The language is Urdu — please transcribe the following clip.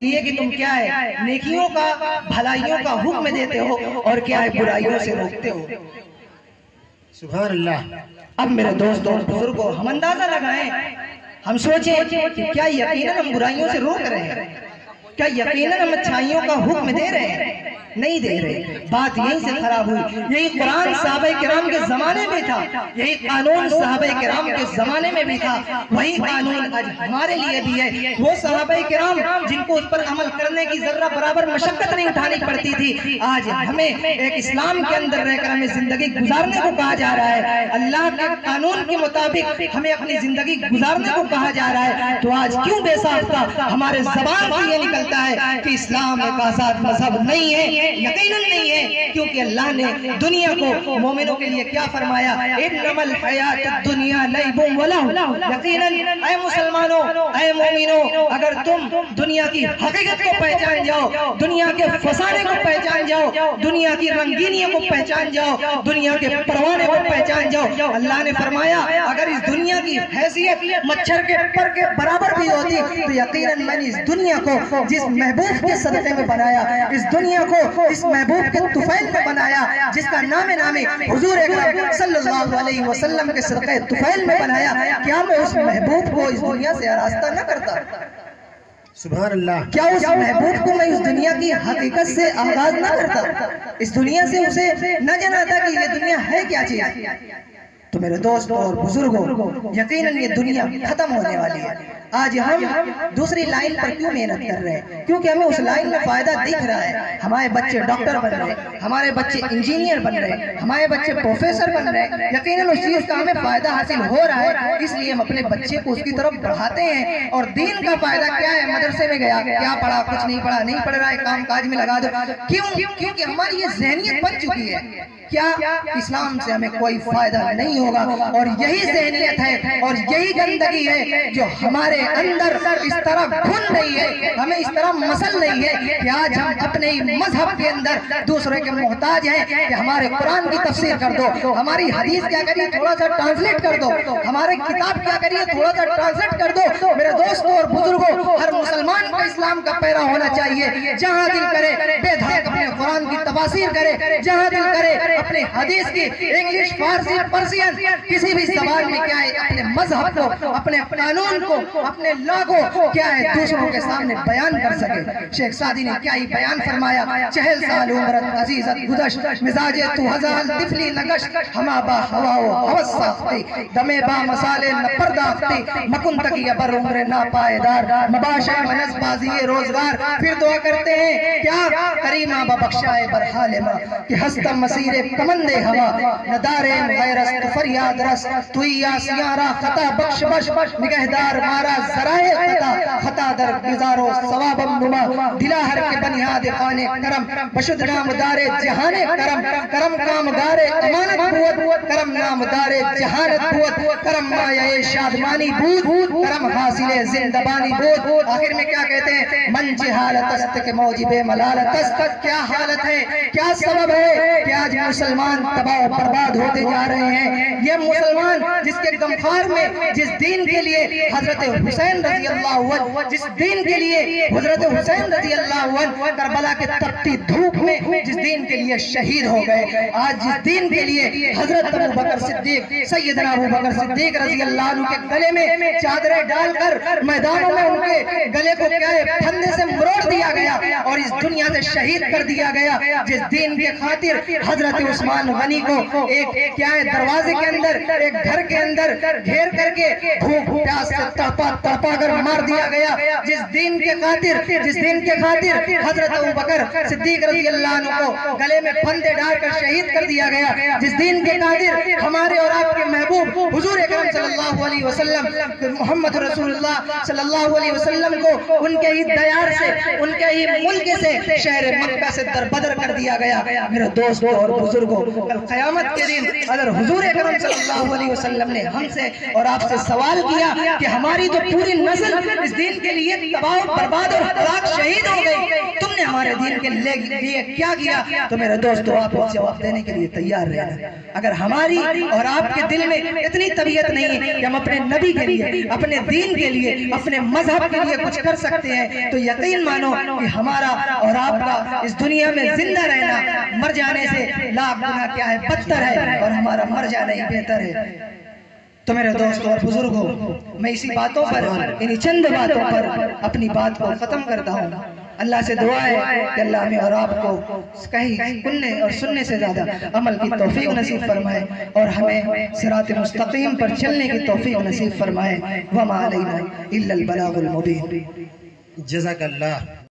یہ کہ تم کیا ہے نیکیوں کا بھلائیوں کا حکم دیتے ہو اور کیا ہے برائیوں سے روکتے ہو۔ سبحان اللہ۔ اب میرے دوستوں بزرگوں ہم اندازہ لگائیں، ہم سوچیں کہ کیا یقیناً ہم برائیوں سے روک رہے ہیں، کیا یقیناً ہم اچھائیوں کا حکم دے رہے ہیں؟ نہیں دے رہے۔ بات یہیں سے خراب ہوئی۔ یہی قرآن صحابہ کرام کے زمانے میں تھا، یہی قانون صحابہ کرام کے زمانے میں بھی تھا، وہی قانون آج ہمارے لیے بھی ہے۔ وہ صحابہ کرام جن کو اس پر عمل کرنے کی ذرہ برابر مشقت نہیں اٹھانی پڑتی تھی، آج ہمیں ایک اسلام کے اندر رہ کر ہمیں زندگی گزارنے کو کہا جا رہا ہے، اللہ کے قانون کے مطابق ہمیں اپنی زندگی گزارنے کو کہا جا رہا ہے۔ تو آج کیوں بے ساختہ ہمارے زبان سے یہ نکلتا ہے کہ اسلام ایک آزاد مذہب نہیں ہے؟ یقیناً نہیں ہے، کیونکہ اللہ نے دنیا کو مومنوں کے لیے کیا فرمایا؟ انما الحیات الدنیا لعب و لہو۔ یقیناً اے مسلمانوں، اے مومنوں، اگر تم دنیا کی حقیقت کو پہچان جاؤ، دنیا کے فسانے کو پہچان جاؤ، دنیا کی رنگینیوں کو پہچان جاؤ، دنیا کے پروانے کو پہچان جاؤ، اللہ نے فرمایا اگر اس دنیا کی حیثیت مچھر کے پر کے برابر بھی ہوتی تو یقیناً میں نے اس دنیا کو جس محبوب کے صدقے میں بنایا، اس دنیا کو اس محبوب کے طفیل میں بنایا، جس کا نام حضور اکرم صلی اللہ علیہ وسلم کے صدقے طفیل میں بنایا، کیا میں اس محبوب کو اس دنیا سے آراستہ نہ کرتا؟ سبحان اللہ۔ کیا اس محبوب کو میں اس دنیا کی حقیقت سے آغاز نہ کرتا؟ اس دنیا سے اسے نہ جانتا کہ یہ دنیا ہے کیا چیز؟ تو میرے دوستوں اور بزرگوں یقیناً یہ دنیا ختم ہونے والی ہے۔ آج ہم دوسری لائن پر کیوں محنت کر رہے ہیں؟ کیونکہ ہمیں اس لائن میں فائدہ دکھ رہا ہے، ہمارے بچے ڈاکٹر بن رہے ہیں، ہمارے بچے انجینئر بن رہے ہیں، ہمارے بچے پروفیسر بن رہے ہیں، یقیناً اس چیز کا ہمیں فائدہ حاصل ہو رہا ہے، اس لیے ہم اپنے بچے کو اس کی طرف بڑھاتے ہیں۔ اور دین کا فائدہ کیا ہے؟ مدرسے میں گیا، کیا پڑھا؟ کچھ نہیں پڑھا، نہیں پڑھ رہا ہے، کام کاج میں لگا دو۔ کیوں؟ کیونکہ ہماری یہ ذہنیت بن چکی ہے کیا اسلام سے ہمیں کوئی فائدہ نہیں ہوگا، اور یہی ذہنیت ہے اور یہی گندگی ہے جو ہمارے اندر اس طرح گھن رہی ہے، ہمیں اس طرح مسل رہی ہے کہ آج ہم اپنے مذہب کے اندر دوسرے کے محتاج ہیں کہ ہمارے قرآن کی تفسیر کر دو، ہماری حدیث کیا کریے تھوڑا سا ٹرانسلیٹ کر دو، ہمارے کتاب کیا کریے تھوڑا سا ٹرانسلیٹ کر دو۔ میرے دوستوں اور بزرگوں، ہر مسلمان کو اسلام کا پیرا ہونا چاہیے، جہاں دل کرے بے دھڑک اپنے قرآن کی تفاسیر کرے، جہاں دل کرے اپنے حدیث کی انگلش، فارسی، پرسین کسی بھی زبان میں کیا ہے اپنے مذہب کو، اپنے قانون کو، اپنے لا کو کیا ہے دوسروں کے سامنے بیان کر سکے۔ شیخ سعدی نے کیا ہی بیان فرمایا، 40 سال عمرت عزیزت گزشت، مزاج تو ہزار طفلی نگش، ہما با ہواو حوث ساختی، دمے با مسالے نپرداختی، مکن تکی ابر عمر ناپائیدار، مباشر منز بازی روزگار۔ پھر دعا کرتے ہیں کیا؟ کریمہ ببخشائے برحال ماں کہ ہستم مسیر کمندے ہوا، ندارین غیرست فریاد رس، توی آسیارہ خطا بخش بش، نگہدار مارا ذرائع خطا، خطا در گزارو ثوابم نما، دلا ہر کے بنیاد خانے کرم، بشد نام دار جہان کرم، کرم کام گار امانت بود، کرم نام دار جہانت بود، کرم مایہ شادمانی بود، کرم حاصل زندبانی بود۔ آخر میں کیا کہتے ہیں؟ من جہالت است کے موجب ملالت است۔ کیا حالت ہے، کیا سبب ہے کہ آج مسلمان تباہ و برباد ہوتے جا رہے ہیں؟ یہ مسلمان جس کے غمخار میں، جس دین کے لیے حضرت حسین رضی اللہ عنہ، جس دین کے لیے حضرت حسین رضی اللہ عنہ کربلا کے تپتی دھوپ میں جس دین کے لیے شہید ہو گئے، آج جس دین کے لیے حضرت ابو بکر صدیق، سیدنا ابو بکر صدیق رضی اللہ عنہ کے گلے میں چادریں ڈال کر میدانوں میں ان کے گلے کو کیا ہے پھندے سے مروڑ دیا گیا اور اس دنیا سے شہید کر دیا گیا، جس دین کے خاطر حضرت عثمان غنی کو ایک کیا ہے دروازے کے اندر، ایک گھر کے اندر گھیر کر کے بھوک پیاس سے تڑپا تڑپا کر مار دیا گیا، جس دین کے خاطر حضرت ابو بکر صدیق رضی اللہ عنہ کو گلے میں پھندے ڈال کر شہید کر دیا گیا، جس دین کے خاطر ہمارے اور آپ کے محبوب حضور اکرم صلی اللہ علیہ وسلم محمد رسول اللہ صلی اللہ علیہ وسلم کو ان کے ہی دیار سے، ان کے ہی ملک سے شہر مکہ سے دربدر کر دیا گیا۔ میرے دوستوں اور بزرگوں، کل قیامت کے دن اگر حضور اکرم صلی اللہ علیہ وسلم نے ہم سے اور آپ سے سوال کیا کہ ہماری تو پوری نسل اس دین کے لیے تباہ و برباد اور ہلاک شہید ہو گئی، تم نے ہمارے دین کے لیے کیا کیا؟ تو میرے دوستوں آپ کو جواب دینے کے لیے تیار رہنا۔ اگر ہماری اور آپ کے دل میں اتنی طبیعت نہیں ہے کہ ہم اپنے نبی کے لیے، اپنے دین کے لیے، اپنے مذہب کے لیے کچھ کر سکتے ہیں، تو یقین مانو کہ ہمارا اور آپ کا اس دنیا میں زندہ رہنا مر جانے سے لاکھ گنا کیا ہے بدتر ہے، اور ہمارا مر جانا ہی بہتر ہے۔ تو میرے دوستوں اور بزرگوں، میں اسی باتوں پر، انہی چند باتوں پر اپنی بات کو ختم کرتا ہوں۔ اللہ سے دعا ہے کہ اللہ ہمیں اور آپ کو کہیں سننے اور سننے سے زیادہ عمل کی توفیق نصیب فرمائے، اور ہمیں صراط مستقیم پر چلنے کی توفیق نصیب فرمائے۔ وما علینا الا البلاغ المبین۔ جزاک اللہ۔